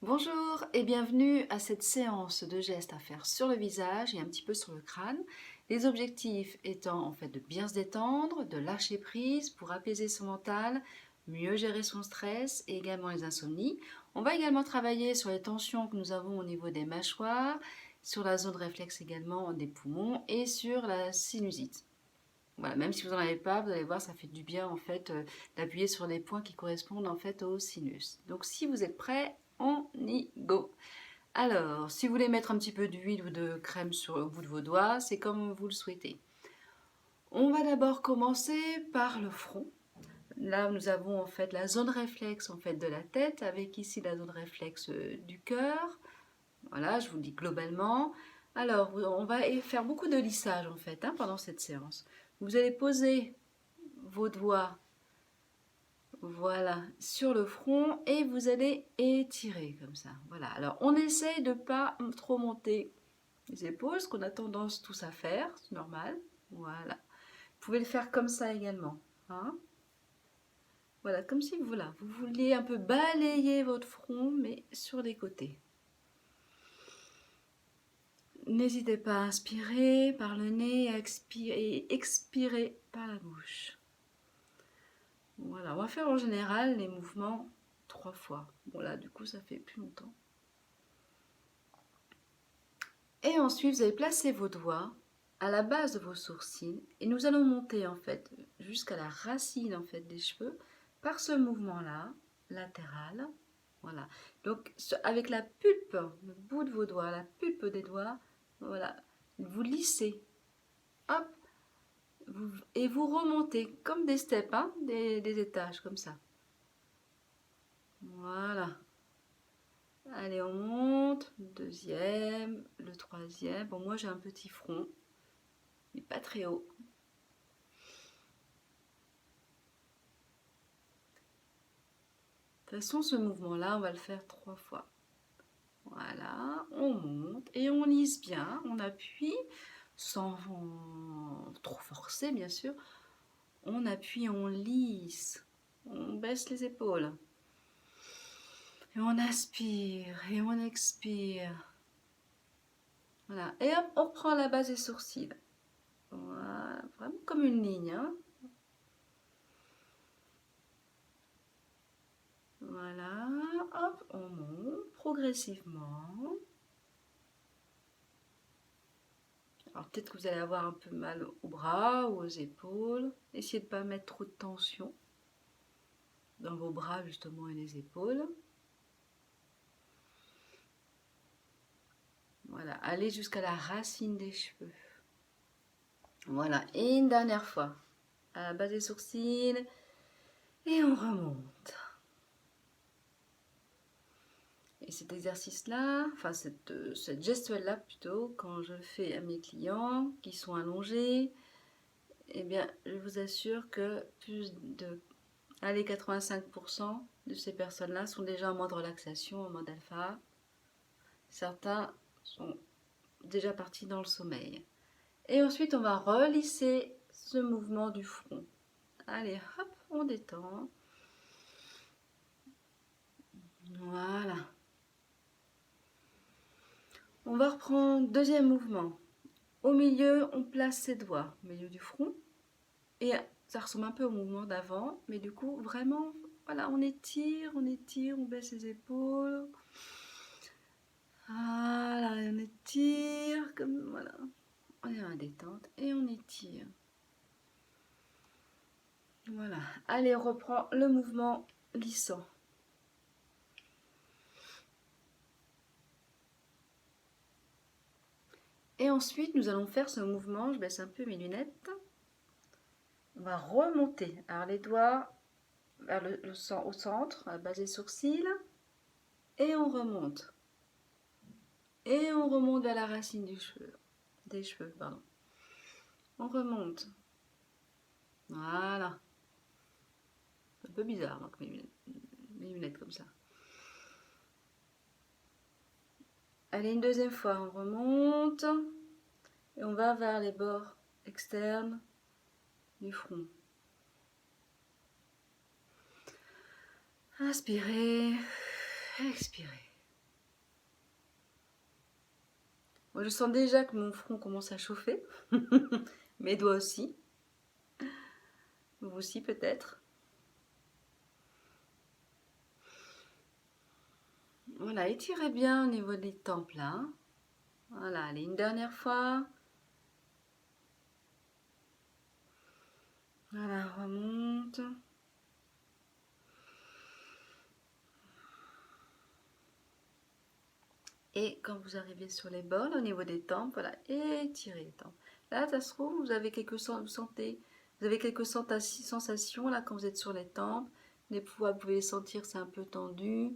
Bonjour et bienvenue à cette séance de gestes à faire sur le visage et un petit peu sur le crâne. Les objectifs étant en fait de bien se détendre, de lâcher prise pour apaiser son mental, mieux gérer son stress et également les insomnies. On va également travailler sur les tensions que nous avons au niveau des mâchoires, sur la zone réflexe également des poumons et sur la sinusite. Voilà, même si vous n'en avez pas, vous allez voir, ça fait du bien en fait d'appuyer sur les points qui correspondent en fait au sinus. Donc si vous êtes prêts, on y go. Alors, si vous voulez mettre un petit peu d'huile ou de crème sur le bout de vos doigts, c'est comme vous le souhaitez. On va d'abord commencer par le front. Là, nous avons en fait la zone réflexe en fait de la tête, avec ici la zone réflexe du cœur. Voilà, je vous le dis globalement. Alors, on va faire beaucoup de lissage en fait pendant cette séance. Vous allez poser vos doigts, voilà, sur le front et vous allez étirer comme ça. Voilà, alors on essaye de ne pas trop monter les épaules, ce qu'on a tendance tous à faire, c'est normal. Voilà, vous pouvez le faire comme ça également. Voilà, comme si voilà, vous vouliez un peu balayer votre front, mais sur les côtés. N'hésitez pas à inspirer par le nez et expirer par la bouche. Voilà, on va faire en général les mouvements 3 fois. Bon là, du coup, ça fait plus longtemps. Et ensuite, vous allez placer vos doigts à la base de vos sourcils et nous allons monter en fait jusqu'à la racine en fait des cheveux par ce mouvement-là, latéral. Voilà. Donc avec la pulpe, le bout de vos doigts, la pulpe des doigts, voilà, vous lissez. Hop, et vous remontez comme des steps, des étages comme ça. Voilà. Allez, on monte. Le deuxième, le troisième. Bon, moi j'ai un petit front, mais pas très haut. De toute façon, ce mouvement-là, on va le faire 3 fois. Voilà, on monte et on lisse bien. On appuie sans trop forcer, bien sûr. On appuie, on lisse. On baisse les épaules. Et on inspire et on expire. Voilà. Et hop, on reprend la base des sourcils. Voilà, vraiment comme une ligne. Voilà, hop, on monte progressivement. Alors peut-être que vous allez avoir un peu mal aux bras ou aux épaules. Essayez de ne pas mettre trop de tension dans vos bras justement et les épaules. Voilà, allez jusqu'à la racine des cheveux. Voilà, et une dernière fois. À la base des sourcils. Et on remonte. Et cet exercice-là, enfin cette gestuelle-là plutôt, quand je le fais à mes clients qui sont allongés, eh bien, je vous assure que plus de 85% de ces personnes-là sont déjà en mode relaxation, en mode alpha. Certains sont déjà partis dans le sommeil. Et ensuite, on va relisser ce mouvement du front. Allez, hop, on détend. Voilà. On va reprendre deuxième mouvement. Au milieu, on place ses doigts au milieu du front. Et ça ressemble un peu au mouvement d'avant, mais du coup, vraiment, voilà, on étire, on baisse les épaules. Voilà, on étire, comme voilà. On est en détente et on étire. Voilà. Allez, on reprend le mouvement lissant. Et ensuite, nous allons faire ce mouvement. Je baisse un peu mes lunettes. On va remonter. Alors, les doigts vers au centre, à la base des sourcils. Et on remonte. Et on remonte vers la racine des cheveux, pardon. On remonte. Voilà. C'est un peu bizarre, donc, mes lunettes comme ça. Allez, une deuxième fois, on remonte. Et on va vers les bords externes du front. Inspirez, expirez. Moi, je sens déjà que mon front commence à chauffer. Mes doigts aussi. Vous aussi peut-être. Voilà, étirez bien au niveau des tempes là. Voilà, allez, une dernière fois. Voilà, remonte. Et quand vous arrivez sur les bords, au niveau des tempes, voilà, étirez les tempes. Là, ça se trouve, vous avez quelques sensations là quand vous êtes sur les tempes. Des fois, vous pouvez sentir que c'est un peu tendu.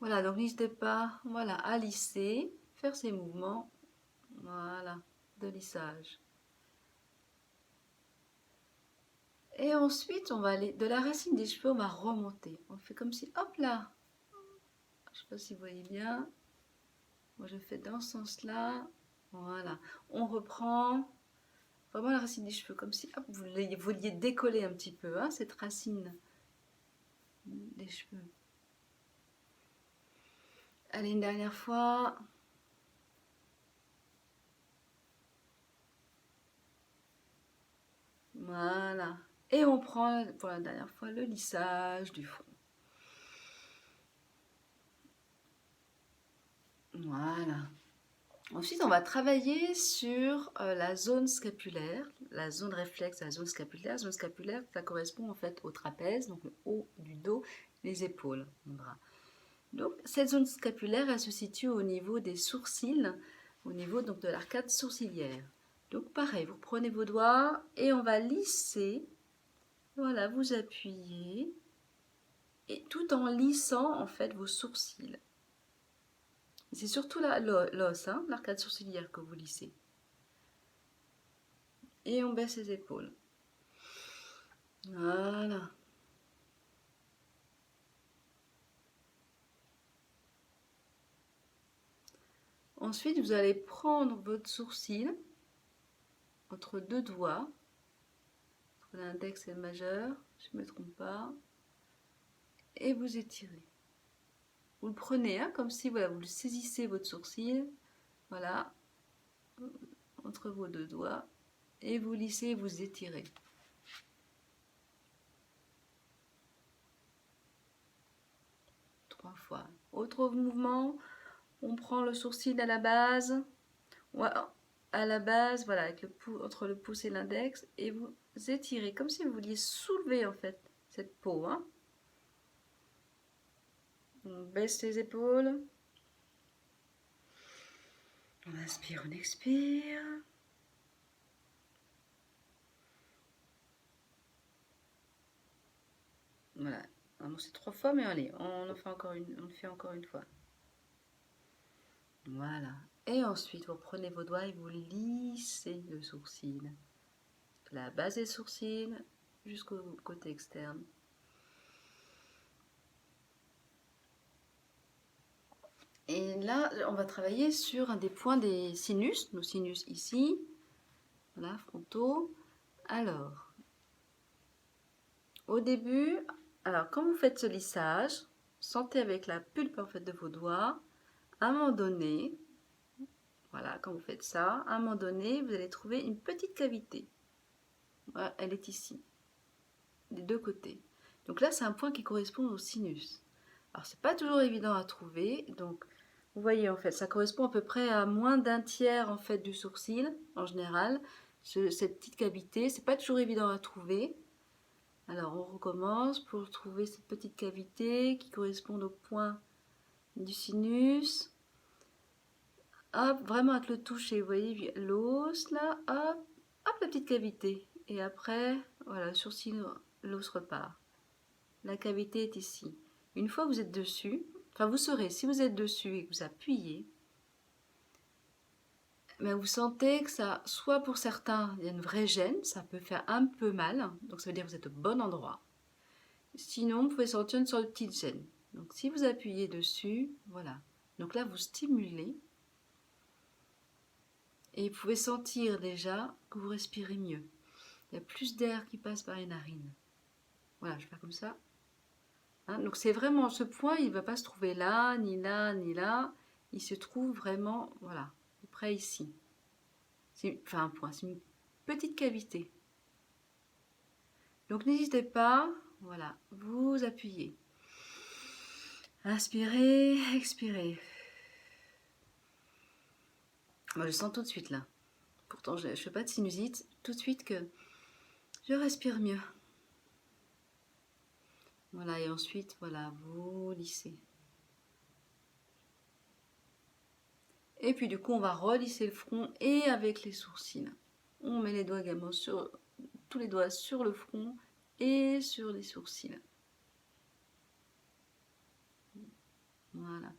Voilà, donc n'hésitez pas, voilà, à lisser, faire ces mouvements, voilà, de lissage. Et ensuite, on va aller de la racine des cheveux, on va remonter. On fait comme si, hop là, je ne sais pas si vous voyez bien. Moi, je fais dans ce sens-là. Voilà, on reprend vraiment la racine des cheveux, comme si hop, vous vouliez décoller un petit peu, hein, cette racine des cheveux. Allez, une dernière fois. Voilà. Et on prend pour la dernière fois le lissage du front. Voilà. Ensuite, on va travailler sur la zone scapulaire, la zone réflexe, la zone scapulaire. La zone scapulaire, ça correspond en fait au trapèze, donc le haut du dos, les épaules, le bras. Donc, cette zone scapulaire, elle se situe au niveau des sourcils, au niveau donc de l'arcade sourcilière. Donc, pareil, vous prenez vos doigts et on va lisser. Voilà, vous appuyez et tout en lissant en fait vos sourcils. C'est surtout l'os, hein, l'arcade sourcilière que vous lissez. Et on baisse les épaules. Voilà. Ensuite, vous allez prendre votre sourcil entre deux doigts, entre l'index et le majeur, je ne me trompe pas, et vous étirez. Vous le prenez, hein, comme si voilà, vous le saisissez votre sourcil, voilà, entre vos deux doigts, et vous lissez et vous étirez. Trois fois. Autre mouvement, on prend le sourcil à la base, voilà, avec entre le pouce et l'index, et vous étirez, comme si vous vouliez soulever en fait cette peau, hein. On baisse les épaules. On inspire, on expire. Voilà. Alors, c'est 3 fois, mais allez, on le fait encore une fois. Voilà. Et ensuite, vous prenez vos doigts et vous lissez le sourcil. De la base des sourcils jusqu'au côté externe. Et là, on va travailler sur un des points des sinus, nos sinus ici, voilà, frontaux. Alors, au début, quand vous faites ce lissage, sentez avec la pulpe en fait de vos doigts, à un moment donné, voilà, quand vous faites ça, à un moment donné, vous allez trouver une petite cavité. Voilà, elle est ici, des deux côtés. Donc là, c'est un point qui correspond au sinus. Alors, c'est pas toujours évident à trouver, donc vous voyez en fait, ça correspond à peu près à moins d'un tiers en fait du sourcil en général. Cette petite cavité, c'est pas toujours évident à trouver. Alors on recommence pour trouver cette petite cavité qui correspond au point du sinus. Hop, vraiment avec le toucher, vous voyez l'os là, hop, hop la petite cavité. Et après, voilà, le sourcil, l'os repart. La cavité est ici. Une fois que vous êtes dessus, enfin vous saurez, si vous êtes dessus et que vous appuyez, mais vous sentez que ça, soit pour certains, il y a une vraie gêne, ça peut faire un peu mal, donc ça veut dire que vous êtes au bon endroit. Sinon, vous pouvez sentir une sorte de petite gêne. Donc si vous appuyez dessus, voilà. Donc là, vous stimulez. Et vous pouvez sentir déjà que vous respirez mieux. Il y a plus d'air qui passe par les narines. Voilà, je vais faire comme ça. Hein, donc c'est vraiment ce point, il ne va pas se trouver là, ni là, ni là. Il se trouve vraiment, voilà, près ici. Enfin un point, c'est une petite cavité. Donc n'hésitez pas, voilà, vous appuyez. Inspirez, expirez. Moi, je sens tout de suite là. Pourtant, je ne fais pas de sinusite. Tout de suite que je respire mieux. Voilà, et ensuite, voilà, vous lissez. Et puis du coup, on va relisser le front et avec les sourcils. On met les doigts également sur, tous les doigts sur le front et sur les sourcils. Voilà.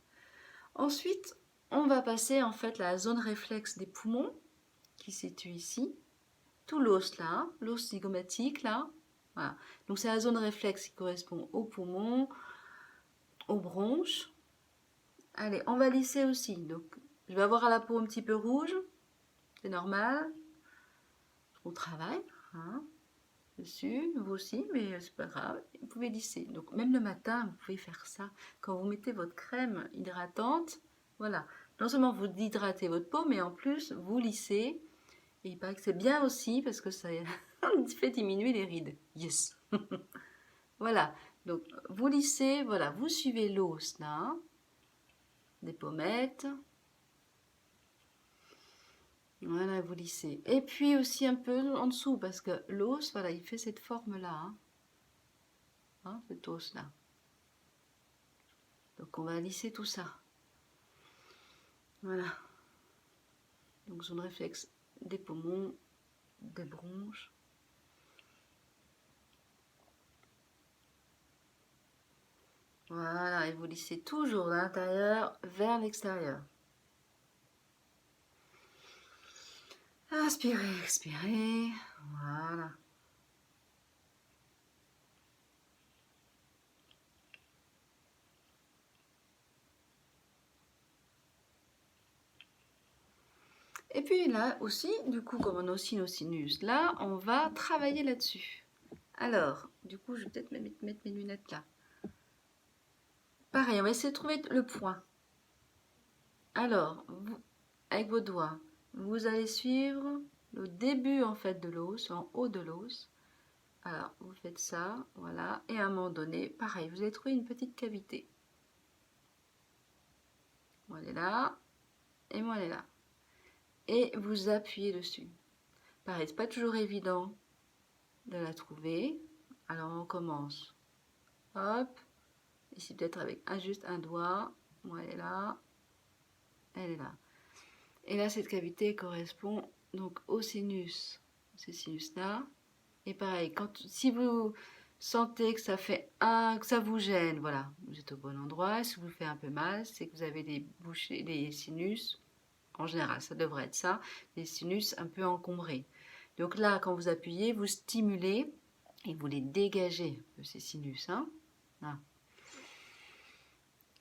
Ensuite, on va passer en fait la zone réflexe des poumons qui se situe ici. Tout l'os là, l'os zygomatique là. Voilà. Donc c'est la zone réflexe qui correspond aux poumons, aux bronches. Allez, on va lisser aussi. Donc je vais avoir la peau un petit peu rouge, c'est normal. On travaille hein, dessus, vous aussi, mais c'est pas grave. Vous pouvez lisser. Donc même le matin, vous pouvez faire ça. Quand vous mettez votre crème hydratante, voilà. Non seulement vous hydratez votre peau, mais en plus vous lissez. Et il paraît que c'est bien aussi parce que ça fait diminuer les rides. Yes. Voilà. Donc vous lissez, voilà, vous suivez l'os là, des pommettes. Voilà, vous lissez. Et puis aussi un peu en dessous parce que l'os, voilà, il fait cette forme là. Hein, cet os là. Donc on va lisser tout ça. Voilà. Donc zone réflexe des poumons, des bronches. Voilà, et vous lissez toujours de l'intérieur vers l'extérieur. Inspirez, expirez. Voilà. Et puis là aussi, du coup, comme on a aussi nos sinus, là, on va travailler là-dessus. Alors, du coup, je vais peut-être mettre mes lunettes là. Pareil, on va essayer de trouver le point. Alors, vous, avec vos doigts, vous allez suivre le début en fait de l'os, en haut de l'os. Alors, vous faites ça, voilà. Et à un moment donné, pareil, vous allez trouver une petite cavité. Moi, elle est là. Et moi, elle est là. Et vous appuyez dessus. Pareil, c'est pas toujours évident de la trouver. Alors, on commence. Hop. Ici, peut-être avec juste un doigt. Moi, elle est là. Elle est là. Et là, cette cavité correspond donc au sinus. Ce sinus-là. Et pareil, si vous sentez que ça fait que ça vous gêne, voilà, vous êtes au bon endroit. Si vous fait un peu mal, c'est que vous avez des sinus. En général, ça devrait être ça, des sinus un peu encombrés. Donc là, quand vous appuyez, vous stimulez et vous les dégagez de ces sinus. Hein. Là.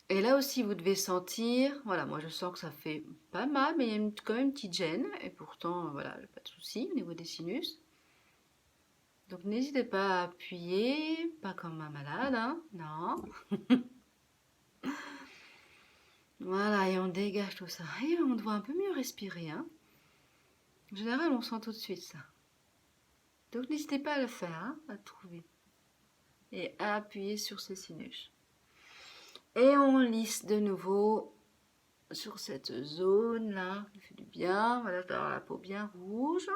Et là aussi, vous devez sentir, voilà, moi je sens que ça fait pas mal, mais il y a quand même une petite gêne. Et pourtant, voilà, pas de souci au niveau des sinus. Donc n'hésitez pas à appuyer, pas comme un malade, hein, non. Voilà, et on dégage tout ça. Et on doit un peu mieux respirer, hein. En général, on sent tout de suite ça. Donc n'hésitez pas à le faire, hein, à trouver. Et à appuyer sur ces sinus. Et on lisse de nouveau sur cette zone-là, qui fait du bien. Voilà, je dois avoir la peau bien rouge.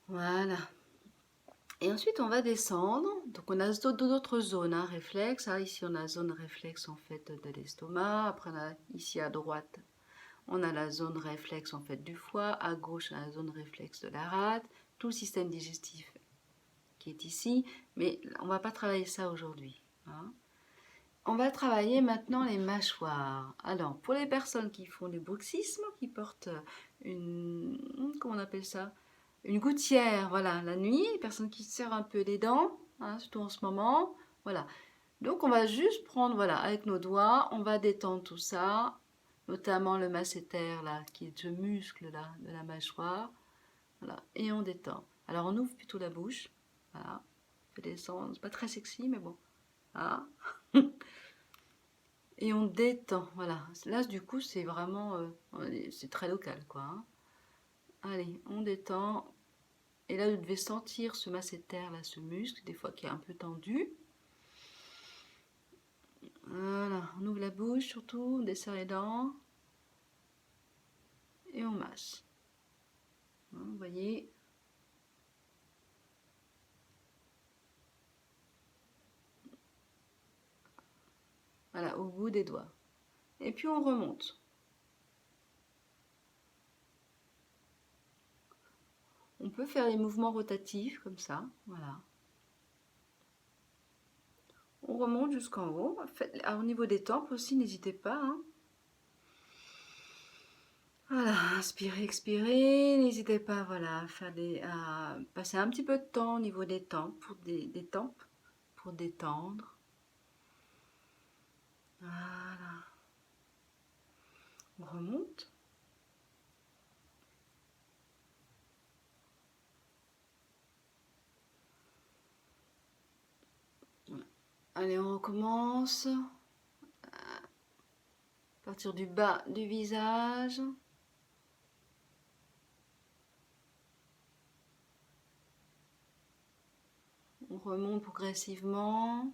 Voilà. Et ensuite, on va descendre. Donc, on a d'autres zones, hein, réflexes. Hein. Ici, on a la zone réflexe en fait de l'estomac. Après, on a, ici à droite, on a la zone réflexe en fait du foie. À gauche, on a la zone réflexe de la rate. Tout le système digestif qui est ici. Mais on ne va pas travailler ça aujourd'hui. Hein. On va travailler maintenant les mâchoires. Alors, pour les personnes qui font du bruxisme, qui portent une... Comment on appelle ça ? Une gouttière, voilà, la nuit, les personnes qui se serrent un peu les dents, hein, surtout en ce moment, voilà. Donc on va juste prendre, voilà, avec nos doigts, on va détendre tout ça, notamment le masséter, là, qui est ce muscle, là, de la mâchoire, voilà, et on détend. Alors on ouvre plutôt la bouche, voilà, on fait descendre, c'est pas très sexy, mais bon, voilà. Et on détend, voilà. Là, du coup, c'est vraiment, c'est très local, quoi. Hein. Allez, on détend. Et là, vous devez sentir ce masséter, là, ce muscle, des fois qui est un peu tendu. Voilà, on ouvre la bouche surtout, on desserre les dents. Et on masse. Hein, vous voyez. Voilà, au bout des doigts. Et puis on remonte. On peut faire des mouvements rotatifs comme ça, voilà. On remonte jusqu'en haut. Au niveau des tempes aussi, n'hésitez pas. Hein. Voilà, inspirez, expirez. N'hésitez pas, voilà, à passer un petit peu de temps au niveau des tempes, des tempes, pour détendre. Voilà. On remonte. Allez, on recommence. À partir du bas du visage. On remonte progressivement.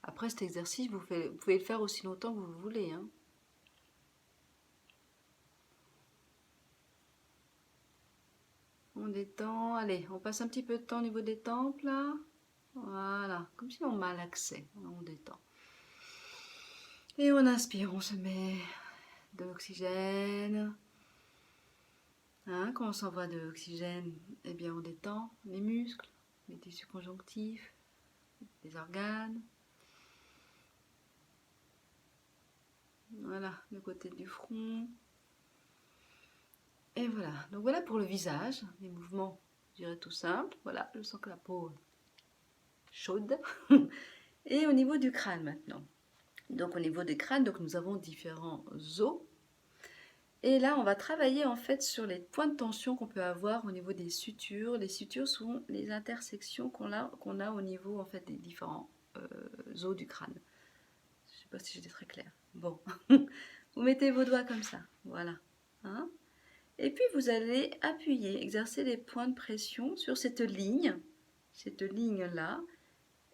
Après cet exercice, vous pouvez le faire aussi longtemps que vous voulez. Hein. On détend. Allez, on passe un petit peu de temps au niveau des tempes là. Voilà, comme si on malaxait. On détend. Et on inspire, on se met de l'oxygène. Hein, quand on s'envoie de l'oxygène, eh bien on détend les muscles, les tissus conjonctifs, les organes. Voilà, le côté du front. Et voilà, donc voilà pour le visage, les mouvements, je dirais tout simples. Voilà, je sens que la peau est chaude. Et au niveau du crâne maintenant. Donc au niveau des crânes, donc nous avons différents os. Et là, on va travailler en fait sur les points de tension qu'on peut avoir au niveau des sutures. Les sutures sont les intersections qu'on a au niveau en fait des différents os du crâne. Je ne sais pas si j'étais très claire. Bon, vous mettez vos doigts comme ça, voilà. Hein. Et puis vous allez appuyer, exercer les points de pression sur cette ligne-là.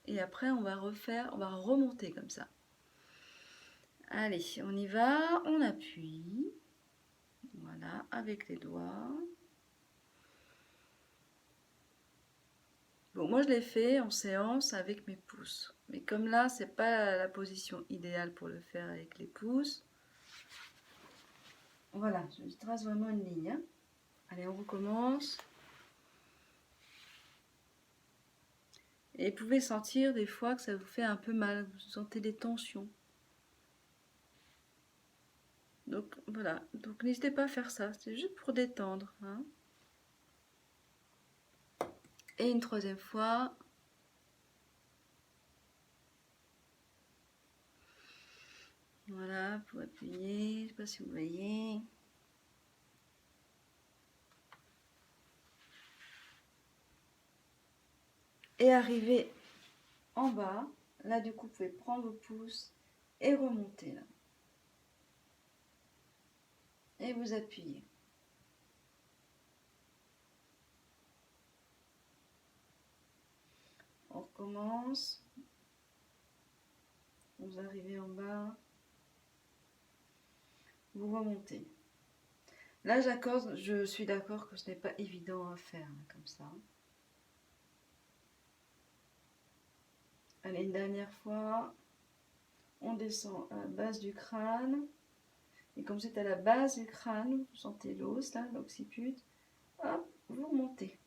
Et après, on va remonter comme ça. Allez, on y va, on appuie. Voilà, avec les doigts. Bon, moi je l'ai fait en séance avec mes pouces. Mais comme là, c'est pas la position idéale pour le faire avec les pouces. Voilà, je trace vraiment une ligne. Hein. Allez, on recommence. Et vous pouvez sentir des fois que ça vous fait un peu mal. Vous sentez des tensions. Donc voilà, donc n'hésitez pas à faire ça. C'est juste pour détendre. Hein. Et une troisième fois. Voilà, pour appuyer. Je ne sais pas si vous voyez. Et arriver en bas. Là, du coup, vous pouvez prendre vos pouces et remonter là. Et vous appuyez. On recommence. Vous arrivez en bas. Vous remontez. Là, je suis d'accord que ce n'est pas évident à faire comme ça. Allez, une dernière fois. On descend à la base du crâne. Et comme c'est à la base du crâne, vous sentez l'os, là, l'occiput. Hop, vous remontez.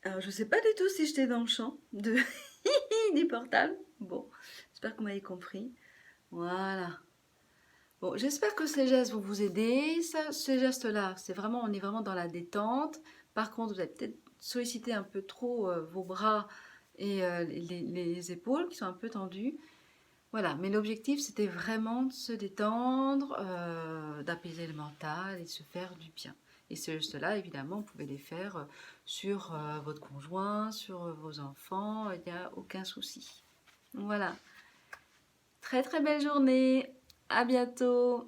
Alors, je ne sais pas du tout si j'étais dans le champ du portable. Bon, j'espère que vous m'avez compris. Voilà. Bon, j'espère que ces gestes vont vous aider. Ces gestes-là, on est vraiment dans la détente. Par contre, vous allez peut-être solliciter un peu trop vos bras et les épaules qui sont un peu tendues. Voilà, mais l'objectif c'était vraiment de se détendre, d'apaiser le mental et de se faire du bien. Et ces gestes-là, évidemment, vous pouvez les faire sur votre conjoint, sur vos enfants, il n'y a aucun souci. Voilà, très très belle journée, à bientôt.